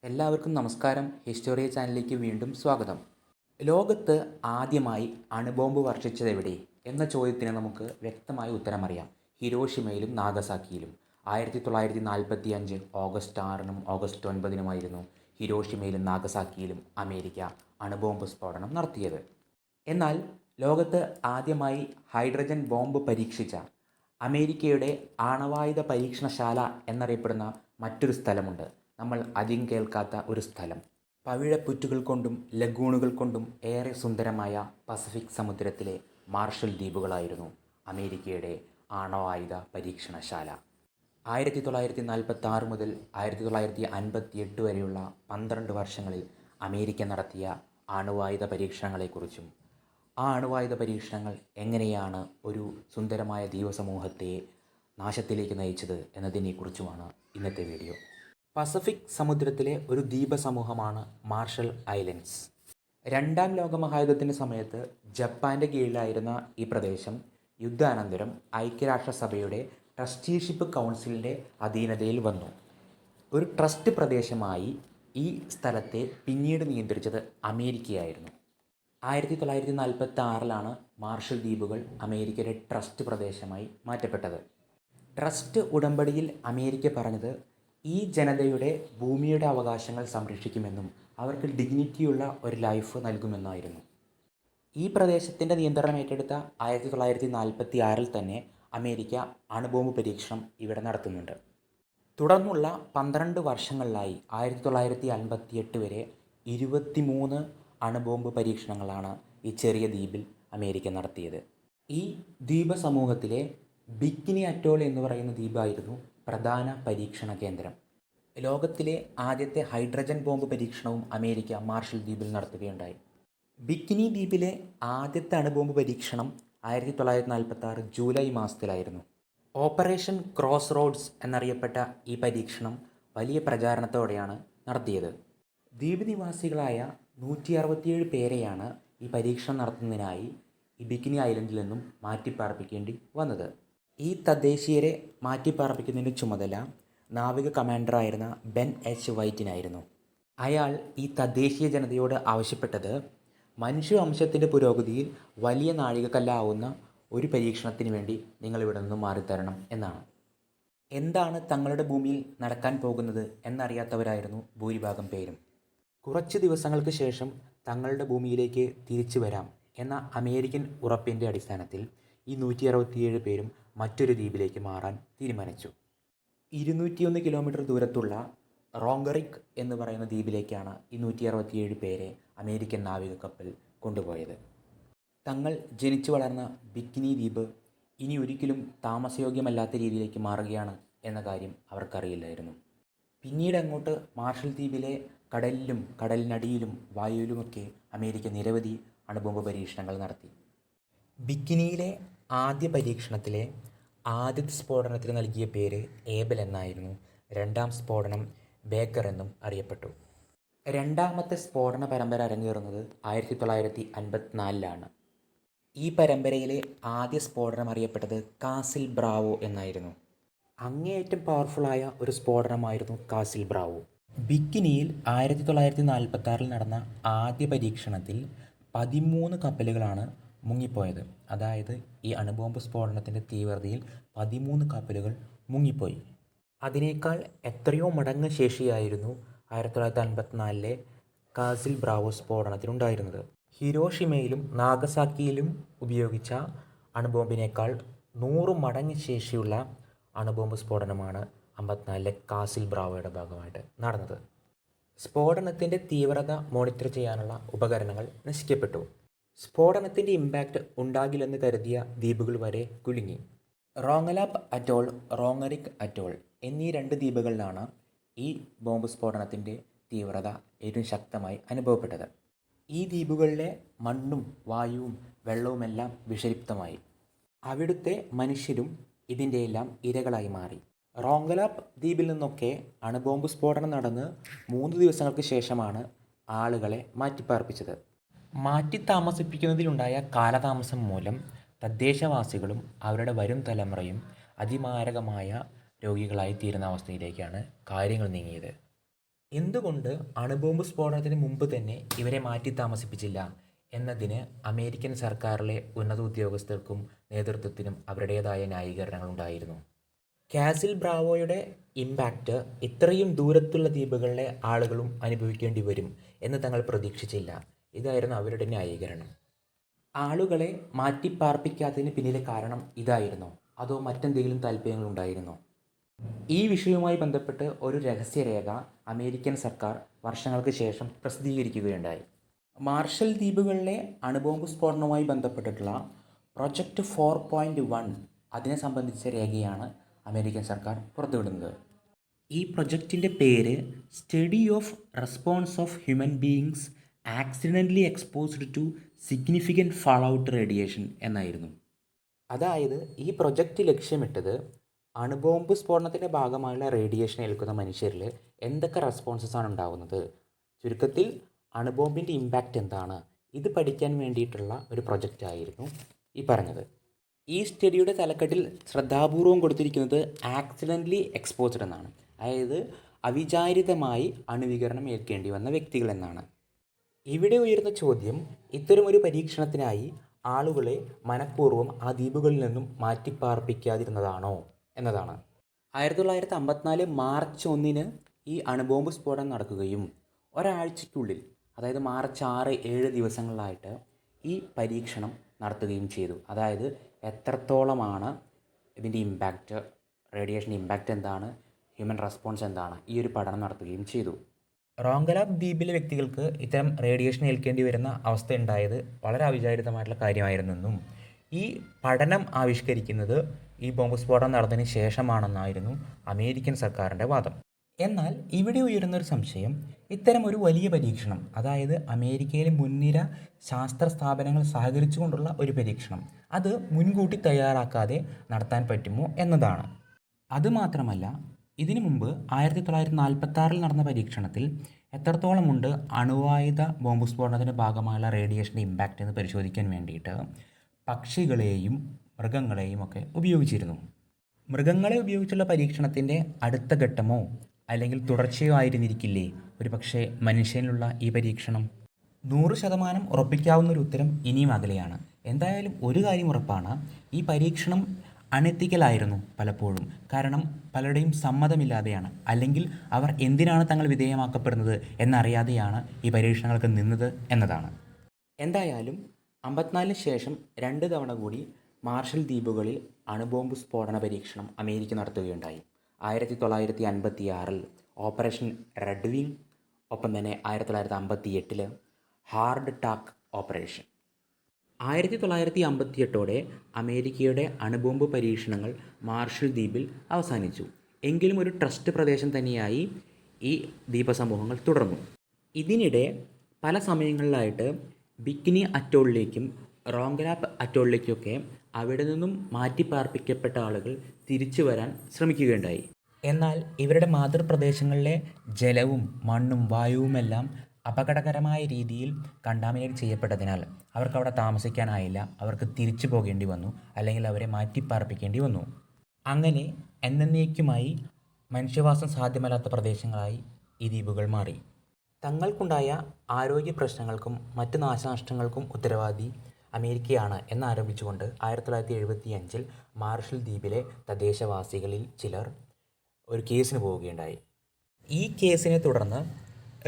എല്ലാവർക്കും നമസ്കാരം. ഹിസ്റ്റോറിയ ചാനലിലേക്ക് വീണ്ടും സ്വാഗതം. ലോകത്ത് ആദ്യമായി അണുബോംബ് വർഷിച്ചതെവിടെ എന്ന ചോദ്യത്തിന് നമുക്ക് വ്യക്തമായ ഉത്തരമറിയാം. ഹിരോഷിമയിലും നാഗസാക്കിയിലും. 1945 ഓഗസ്റ്റ് 6-നും ഓഗസ്റ്റ് 9-നുമായിരുന്നു ഹിരോഷിമയിലും നാഗസാക്കിയിലും അമേരിക്ക അണുബോംബ് സ്ഫോടനം നടത്തിയത്. എന്നാൽ ലോകത്ത് ആദ്യമായി ഹൈഡ്രജൻ ബോംബ് പരീക്ഷിച്ച അമേരിക്കയുടെ ആണവായുധ പരീക്ഷണശാല എന്നറിയപ്പെടുന്ന മറ്റൊരു സ്ഥലമുണ്ട്. നമ്മൾ അധികം കേൾക്കാത്ത ഒരു സ്ഥലം. പവിഴപ്പുറ്റുകൾ കൊണ്ടും ലഗൂണുകൾ കൊണ്ടും ഏറെ സുന്ദരമായ പസഫിക് സമുദ്രത്തിലെ മാർഷൽ ദ്വീപുകളായിരുന്നു അമേരിക്കയുടെ ആണവായുധ പരീക്ഷണശാല. 1946 മുതൽ 1958 വരെയുള്ള 12 വർഷങ്ങളിൽ അമേരിക്ക നടത്തിയ അണുവായുധ പരീക്ഷണങ്ങളെക്കുറിച്ചും ആ അണുവായുധ പരീക്ഷണങ്ങൾ എങ്ങനെയാണ് ഒരു സുന്ദരമായ ദ്വീപസമൂഹത്തെ നാശത്തിലേക്ക് നയിച്ചത് എന്നതിനെക്കുറിച്ചുമാണ് ഇന്നത്തെ വീഡിയോ. പസഫിക് സമുദ്രത്തിലെ ഒരു ദ്വീപസമൂഹമാണ് മാർഷൽ ഐലൻഡ്സ്. രണ്ടാം ലോകമഹായുദ്ധത്തിൻ്റെ സമയത്ത് ജപ്പാൻ്റെ കീഴിലായിരുന്ന ഈ പ്രദേശം യുദ്ധാനന്തരം ഐക്യരാഷ്ട്രസഭയുടെ ട്രസ്റ്റിഷിപ്പ് കൗൺസിലിൻ്റെ അധീനതയിൽ വന്നു. ഒരു ട്രസ്റ്റ് പ്രദേശമായി ഈ സ്ഥലത്തെ പിന്നീട് നിയന്ത്രിച്ചത് അമേരിക്കയായിരുന്നു. 1946 മാർഷൽ ദ്വീപുകൾ അമേരിക്കയുടെ ട്രസ്റ്റ് പ്രദേശമായി മാറ്റപ്പെട്ടത്. ട്രസ്റ്റ് ഉടമ്പടിയിൽ അമേരിക്ക പറഞ്ഞത് ഈ ജനതയുടെ ഭൂമിയുടെ അവകാശങ്ങൾ സംരക്ഷിക്കുമെന്നും അവർക്ക് ഡിഗ്നിറ്റിയുള്ള ഒരു ലൈഫ് നൽകുമെന്നായിരുന്നു. ഈ പ്രദേശത്തിൻ്റെ നിയന്ത്രണം ഏറ്റെടുത്ത 1946 തന്നെ അമേരിക്ക അണുബോംബ് പരീക്ഷണം ഇവിടെ നടത്തുന്നുണ്ട്. തുടർന്നുള്ള 12 വർഷങ്ങളിലായി 1958 വരെ 23 അണുബോംബ് പരീക്ഷണങ്ങളാണ് ഈ ചെറിയ ദ്വീപിൽ അമേരിക്ക നടത്തിയത്. ഈ ദ്വീപ സമൂഹത്തിലെ ബിക്കിനി അറ്റോൾ എന്ന് പറയുന്ന ദ്വീപായിരുന്നു പ്രധാന പരീക്ഷണ കേന്ദ്രം. ലോകത്തിലെ ആദ്യത്തെ ഹൈഡ്രജൻ ബോംബ് പരീക്ഷണവും അമേരിക്ക മാർഷൽ ദ്വീപിൽ നടത്തുകയുണ്ടായി. ബിക്കിനി ദ്വീപിലെ ആദ്യത്തെ അണുബോംബ് പരീക്ഷണം 1946 ജൂലൈ മാസത്തിലായിരുന്നു. ഓപ്പറേഷൻ ക്രോസ് റോഡ്സ് എന്നറിയപ്പെട്ട ഈ പരീക്ഷണം വലിയ പ്രചാരണത്തോടെയാണ് നടത്തിയത്. ദ്വീപ് നിവാസികളായ 167 പേരെയാണ് ഈ പരീക്ഷണം നടത്തുന്നതിനായി ഈ ബിക്കിനി ഐലൻഡിൽ നിന്നും മാറ്റിപ്പാർപ്പിക്കേണ്ടി വന്നത്. ഈ തദ്ദേശീയരെ മാറ്റിപ്പാർപ്പിക്കുന്നതിൻ്റെ ചുമതല നാവിക കമാൻഡറായിരുന്ന ബെൻ എച്ച് വൈറ്റിനായിരുന്നു. അയാൾ ഈ തദ്ദേശീയ ജനതയോട് ആവശ്യപ്പെട്ടത് മനുഷ്യവംശത്തിൻ്റെ പുരോഗതിയിൽ വലിയ നാഴികക്കല്ലാവുന്ന ഒരു പരീക്ഷണത്തിന് വേണ്ടി നിങ്ങളിവിടെ നിന്നും മാറിത്തരണം എന്നാണ്. എന്താണ് തങ്ങളുടെ ഭൂമിയിൽ നടക്കാൻ പോകുന്നത് എന്നറിയാത്തവരായിരുന്നു ഭൂരിഭാഗം പേരും. കുറച്ച് ദിവസങ്ങൾക്ക് ശേഷം തങ്ങളുടെ ഭൂമിയിലേക്ക് തിരിച്ചു വരാം എന്ന അമേരിക്കൻ ഉറപ്പിൻ്റെ അടിസ്ഥാനത്തിൽ ഈ 167 പേരും മറ്റൊരു ദ്വീപിലേക്ക് മാറാൻ തീരുമാനിച്ചു. 201 കിലോമീറ്റർ ദൂരത്തുള്ള റോംഗറിക് എന്ന് പറയുന്ന ദ്വീപിലേക്കാണ് ഈ 167 പേരെ അമേരിക്കൻ നാവിക കപ്പൽ കൊണ്ടുപോയത്. തങ്ങൾ ജനിച്ചു വളർന്ന ബിക്കിനി ദ്വീപ് ഇനി ഒരിക്കലും താമസയോഗ്യമല്ലാത്ത രീതിയിലേക്ക് മാറുകയാണ് എന്ന കാര്യം അവർക്കറിയില്ലായിരുന്നു. പിന്നീട് അങ്ങോട്ട് മാർഷൽ ദ്വീപിലെ കടലിലും കടലിനടിയിലും വായുവിലുമൊക്കെ അമേരിക്ക നിരവധി അണുബോംബ് പരീക്ഷണങ്ങൾ നടത്തി. ബിക്കിനിയിലെ ആദ്യ പരീക്ഷണത്തിലെ ആദ്യത്തെ സ്ഫോടനത്തിന് നൽകിയ പേര് ഏബൽ എന്നായിരുന്നു. രണ്ടാം സ്ഫോടനം ബേക്കർ എന്നും അറിയപ്പെട്ടു. രണ്ടാമത്തെ സ്ഫോടന പരമ്പര അരങ്ങേറുന്നത് 1954 ഈ പരമ്പരയിലെ ആദ്യ സ്ഫോടനം അറിയപ്പെട്ടത് കാസിൽ ബ്രാവോ എന്നായിരുന്നു. അങ്ങേയറ്റം പവർഫുള്ളായ ഒരു സ്ഫോടനമായിരുന്നു കാസിൽ ബ്രാവോ. ബിക്കിനിയിൽ 1946 നടന്ന ആദ്യ പരീക്ഷണത്തിൽ 13 കപ്പലുകളാണ് മുങ്ങിപ്പോയത്. അതായത് ഈ അണുബോംബ് സ്ഫോടനത്തിൻ്റെ തീവ്രതയിൽ 13 കപ്പലുകൾ മുങ്ങിപ്പോയി. അതിനേക്കാൾ എത്രയോ മടങ്ങ് ശേഷിയായിരുന്നു 1954 കാസിൽ ബ്രാവോ സ്ഫോടനത്തിനുണ്ടായിരുന്നത്. ഹിരോഷിമയിലും നാഗസാക്കിയിലും ഉപയോഗിച്ച അണുബോംബിനേക്കാൾ 100 മടങ്ങ് ശേഷിയുള്ള അണുബോംബ് സ്ഫോടനമാണ് 54 കാസിൽ ബ്രാവോയുടെ ഭാഗമായിട്ട് നടന്നത്. സ്ഫോടനത്തിൻ്റെ തീവ്രത മോണിറ്റർ ചെയ്യാനുള്ള ഉപകരണങ്ങൾ നശിക്കപ്പെട്ടു. സ്ഫോടനത്തിൻ്റെ ഇമ്പാക്റ്റ് ഉണ്ടാകില്ലെന്ന് കരുതിയ ദ്വീപുകൾ വരെ കുലുങ്ങി. റോങ്ങലാപ്പ് അറ്റോൾ, റോങ്ങറിക് അറ്റോൾ എന്നീ 2 ദ്വീപുകളിലാണ് ഈ ബോംബ് സ്ഫോടനത്തിൻ്റെ തീവ്രത ഏറ്റവും ശക്തമായി അനുഭവപ്പെട്ടത്. ഈ ദ്വീപുകളിലെ മണ്ണും വായുവും വെള്ളവുമെല്ലാം വിഷലിപ്തമായി. അവിടുത്തെ മനുഷ്യരും ഇതിൻ്റെ എല്ലാം ഇരകളായി മാറി. റോങ്ങലാപ്പ് ദ്വീപിൽ നിന്നൊക്കെ അണുബോംബ് സ്ഫോടനം നടന്ന് 3 ദിവസങ്ങൾക്ക് ശേഷമാണ് ആളുകളെ മാറ്റിപ്പാർപ്പിച്ചത്. മാറ്റി താമസിപ്പിക്കുന്നതിലുണ്ടായ കാലതാമസം മൂലം തദ്ദേശവാസികളും അവരുടെ വരും തലമുറയും അതിമാരകമായ രോഗികളായി തീരുന്ന അവസ്ഥയിലേക്കാണ് കാര്യങ്ങൾ നീങ്ങിയത്. എന്തുകൊണ്ട് അണുബോംബ് സ്ഫോടനത്തിന് മുമ്പ് തന്നെ ഇവരെ മാറ്റി താമസിപ്പിച്ചില്ല എന്നതിന് അമേരിക്കൻ സർക്കാരിലെ ഉന്നത ഉദ്യോഗസ്ഥർക്കും നേതൃത്വത്തിനും അവരുടേതായ ന്യായീകരണങ്ങളുണ്ടായിരുന്നു. കാസിൽ ബ്രാവോയുടെ ഇമ്പാക്റ്റ് ഇത്രയും ദൂരത്തുള്ള ദ്വീപുകളിലെ ആളുകളും അനുഭവിക്കേണ്ടി വരും എന്ന് തങ്ങൾ പ്രതീക്ഷിച്ചില്ല. ഇതായിരുന്നു അവരുടെ ന്യായീകരണം. ആളുകളെ മാറ്റിപ്പാർപ്പിക്കാത്തതിന് പിന്നിലെ കാരണം ഇതായിരുന്നോ, അതോ മറ്റെന്തെങ്കിലും താല്പര്യങ്ങളുണ്ടായിരുന്നോ? ഈ വിഷയവുമായി ബന്ധപ്പെട്ട് ഒരു രഹസ്യരേഖ അമേരിക്കൻ സർക്കാർ വർഷങ്ങൾക്ക് ശേഷം പ്രസിദ്ധീകരിക്കുകയുണ്ടായി. മാർഷൽ ദ്വീപുകളിലെ അണുബോംബ് സ്ഫോടനവുമായി ബന്ധപ്പെട്ടിട്ടുള്ള പ്രൊജക്റ്റ് 4.1 അതിനെ സംബന്ധിച്ച രേഖയാണ് അമേരിക്കൻ സർക്കാർ പുറത്തുവിടുന്നത്. ഈ പ്രൊജക്റ്റിൻ്റെ പേര് study of response of human beings accidentally exposed to significant fallout radiation എന്നായിരുന്നു. അതായത് ഈ പ്രൊജക്റ്റ് ലക്ഷ്യമിട്ടത് അണുബോംബ് സ്ഫോടനത്തിൻ്റെ ഭാഗമായുള്ള റേഡിയേഷൻ ഏൽക്കുന്ന മനുഷ്യരിൽ എന്തൊക്കെ റെസ്പോൺസസ് ആണ് ഉണ്ടാകുന്നത്, ചുരുക്കത്തിൽ അണുബോംബിൻ്റെ ഇമ്പാക്റ്റ് എന്താണ്, ഇത് പഠിക്കാൻ വേണ്ടിയിട്ടുള്ള ഒരു പ്രൊജക്റ്റ് ആയിരുന്നു ഈ പറഞ്ഞത്. ഈ സ്റ്റഡിയുടെ തലക്കെട്ടിൽ ശ്രദ്ധാപൂർവം കൊടുത്തിരിക്കുന്നത് ആക്സിഡൻ്റലി എക്സ്പോസ്ഡ് എന്നാണ്. അതായത് അവിചാരിതമായി അണുവികിരണം ഏൽക്കേണ്ടി വന്ന വ്യക്തികൾ എന്നാണ്. ഇവിടെ ഉയർന്ന ചോദ്യം ഇത്തരമൊരു പരീക്ഷണത്തിനായി ആളുകളെ മനഃപൂർവ്വം ആ ദ്വീപുകളിൽ നിന്നും മാറ്റിപ്പാർപ്പിക്കാതിരുന്നതാണോ എന്നതാണ്. 1954 മാർച്ച് 1 ഈ അണുബോംബ് സ്ഫോടനം നടക്കുകയും ഒരാഴ്ചയ്ക്കുള്ളിൽ, അതായത് മാർച്ച് 6-7 ദിവസങ്ങളിലായിട്ട് ഈ പരീക്ഷണം നടത്തുകയും ചെയ്തു. അതായത് എത്രത്തോളമാണ് ഇതിൻ്റെ ഇമ്പാക്റ്റ്, റേഡിയേഷൻ ഇമ്പാക്റ്റ് എന്താണ്, ഹ്യൂമൻ റെസ്പോൺസ് എന്താണ്, ഈ ഒരു പഠനം നടത്തുകയും ചെയ്തു. റോംഗലാബ് ദ്വീപിലെ വ്യക്തികൾക്ക് ഇത്തരം റേഡിയേഷൻ ഏൽക്കേണ്ടി വരുന്ന അവസ്ഥ ഉണ്ടായത് വളരെ അവിചാരിതമായിട്ടുള്ള കാര്യമായിരുന്നെന്നും ഈ പഠനം ആവിഷ്കരിക്കുന്നത് ഈ ബോംബ് സ്ഫോടനം നടന്നതിന് ശേഷമാണെന്നായിരുന്നു അമേരിക്കൻ സർക്കാരിൻ്റെ വാദം. എന്നാൽ ഇവിടെ ഉയരുന്നൊരു സംശയം, ഇത്തരം ഒരു വലിയ പരീക്ഷണം, അതായത് അമേരിക്കയിലെ മുൻനിര ശാസ്ത്ര സ്ഥാപനങ്ങൾ സഹകരിച്ചുകൊണ്ടുള്ള ഒരു പരീക്ഷണം, അത് മുൻകൂട്ടി തയ്യാറാക്കാതെ നടത്താൻ പറ്റുമോ എന്നതാണ്. അതുമാത്രമല്ല, ഇതിനു മുമ്പ് 1946 നടന്ന പരീക്ഷണത്തിൽ എത്രത്തോളമുണ്ട് അണുവായുധ ബോംബ് സ്ഫോടനത്തിൻ്റെ ഭാഗമായുള്ള റേഡിയേഷൻ്റെ ഇമ്പാക്റ്റ് എന്ന് പരിശോധിക്കാൻ വേണ്ടിയിട്ട് പക്ഷികളെയും മൃഗങ്ങളെയും ഒക്കെ ഉപയോഗിച്ചിരുന്നു. മൃഗങ്ങളെ ഉപയോഗിച്ചുള്ള പരീക്ഷണത്തിൻ്റെ അടുത്ത ഘട്ടമോ അല്ലെങ്കിൽ തുടർച്ചയോ ആയിരുന്നിരിക്കില്ലേ ഒരു പക്ഷേ മനുഷ്യനിലുള്ള ഈ പരീക്ഷണം? 100% ഉറപ്പിക്കാവുന്നൊരു ഉത്തരം ഇനിയും അകലെയാണ്. എന്തായാലും ഒരു കാര്യം ഉറപ്പാണ്, ഈ പരീക്ഷണം അണെത്തിക്കലായിരുന്നു പലപ്പോഴും. കാരണം പലരുടെയും സമ്മതമില്ലാതെയാണ്, അല്ലെങ്കിൽ അവർ എന്തിനാണ് തങ്ങൾ വിധേയമാക്കപ്പെടുന്നത് എന്നറിയാതെയാണ് ഈ പരീക്ഷണങ്ങൾക്ക് നിന്നത് എന്നതാണ്. എന്തായാലും 54 ശേഷം 2 തവണ കൂടി മാർഷൽ ദ്വീപുകളിൽ അണുബോംബ് സ്ഫോടന പരീക്ഷണം അമേരിക്ക നടത്തുകയുണ്ടായി. 1956 ഓപ്പറേഷൻ റെഡ് വിങ്, ഒപ്പം തന്നെ 1958 ഹാർഡ് ടാക്ക് ഓപ്പറേഷൻ. 1958 അമേരിക്കയുടെ അണുബോംബ് പരീക്ഷണങ്ങൾ മാർഷൽ ദ്വീപിൽ അവസാനിച്ചു. എങ്കിലും ഒരു ട്രസ്റ്റ് പ്രദേശം തന്നെയായി ഈ ദ്വീപസമൂഹങ്ങൾ തുടർന്നു. ഇതിനിടെ പല സമയങ്ങളിലായിട്ട് ബിക്കിനി അറ്റോളിലേക്കും റോംഗലാബ് അറ്റോളിലേക്കൊക്കെ അവിടെ നിന്നും മാറ്റിപ്പാർപ്പിക്കപ്പെട്ട ആളുകൾ തിരിച്ചു വരാൻ ശ്രമിക്കുകയുണ്ടായി. എന്നാൽ ഇവരുടെ മാതൃപ്രദേശങ്ങളിലെ ജലവും മണ്ണും വായുവുമെല്ലാം അപകടകരമായ രീതിയിൽ കണ്ടാമിനേറ്റ് ചെയ്യപ്പെട്ടതിനാൽ അവർക്കവിടെ താമസിക്കാനായില്ല. അവർക്ക് തിരിച്ചു പോകേണ്ടി വന്നു, അല്ലെങ്കിൽ അവരെ മാറ്റിപ്പാർപ്പിക്കേണ്ടി വന്നു. അങ്ങനെ എന്നേക്കുമായി മനുഷ്യവാസം സാധ്യമല്ലാത്ത പ്രദേശങ്ങളായി ഈ ദ്വീപുകൾ മാറി. തങ്ങൾക്കുണ്ടായ ആരോഗ്യ പ്രശ്നങ്ങൾക്കും മറ്റ് നാശനഷ്ടങ്ങൾക്കും ഉത്തരവാദി അമേരിക്കയാണ് എന്നാരോപിച്ചുകൊണ്ട് 1975 മാർഷൽ ദ്വീപിലെ തദ്ദേശവാസികളിൽ ചിലർ ഒരു കേസിന് പോവുകയുണ്ടായി. ഈ കേസിനെ തുടർന്ന്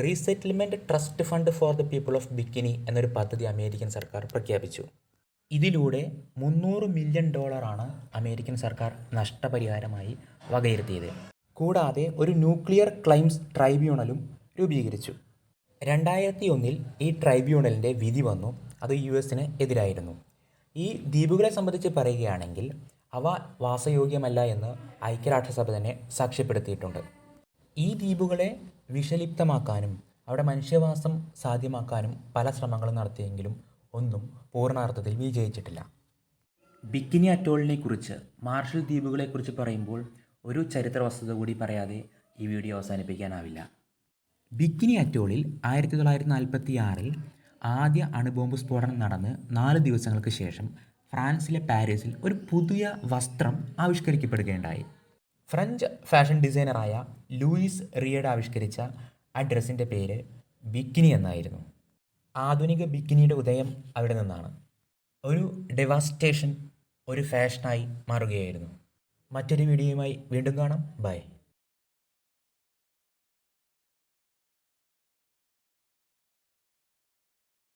resettlement trust fund for the people of bikini എന്നൊരു പദ്ധതി അമേരിക്കൻ സർക്കാർ പ്രഖ്യാപിച്ചു. ഇതിലൂടെ $300 മില്യൺ അമേരിക്കൻ സർക്കാർ നഷ്ടപരിഹാരമായി വകയിരുത്തിയത്. കൂടാതെ ഒരു ന്യൂക്ലിയർ ക്ലെയിംസ് ട്രൈബ്യൂണലും രൂപീകരിച്ചു. 2001 ഈ ട്രൈബ്യൂണലിൻ്റെ വിധി വന്നു. അത് US എതിരായിരുന്നു. ഈ ദ്വീപുകളെ സംബന്ധിച്ച് പറയുകയാണെങ്കിൽ അവ വാസയോഗ്യമല്ല എന്ന് ഐക്യരാഷ്ട്രസഭ തന്നെ സാക്ഷ്യപ്പെടുത്തിയിട്ടുണ്ട്. ഈ ദ്വീപുകളെ വിഷലിപ്തമാക്കാനും അവിടെ മനുഷ്യവാസം സാധ്യമാക്കാനും പല ശ്രമങ്ങളും നടത്തിയെങ്കിലും ഒന്നും പൂർണ്ണാർത്ഥത്തിൽ വിജയിച്ചിട്ടില്ല. ബിക്കിനി അറ്റോളിനെ കുറിച്ച്, മാർഷൽ ദ്വീപുകളെക്കുറിച്ച് പറയുമ്പോൾ ഒരു ചരിത്ര വസ്തുത കൂടി പറയാതെ ഈ വീഡിയോ അവസാനിപ്പിക്കാനാവില്ല. ബിക്കിനി അറ്റോളിൽ 1946 ആദ്യ അണുബോംബ് സ്ഫോടനം നടന്ന് 4 ദിവസങ്ങൾക്ക് ശേഷം ഫ്രാൻസിലെ പാരീസിൽ ഒരു പുതിയ വസ്ത്രം ആവിഷ്കരിക്കപ്പെടുകയുണ്ടായി. ഫ്രഞ്ച് ഫാഷൻ ഡിസൈനറായ ലൂയിസ് റിയഡ് ആവിഷ്കരിച്ച ആ ഡ്രസ്സിൻ്റെ പേര് ബിക്കിനി എന്നായിരുന്നു. ആധുനിക ബിക്കിനിയുടെ ഉദയം അവിടെ നിന്നാണ്. ഒരു ഡെവാസ്റ്റേഷൻ ഒരു ഫാഷനായി മാറുകയായിരുന്നു. മറ്റൊരു വീഡിയോയുമായി വീണ്ടും കാണാം. ബൈ.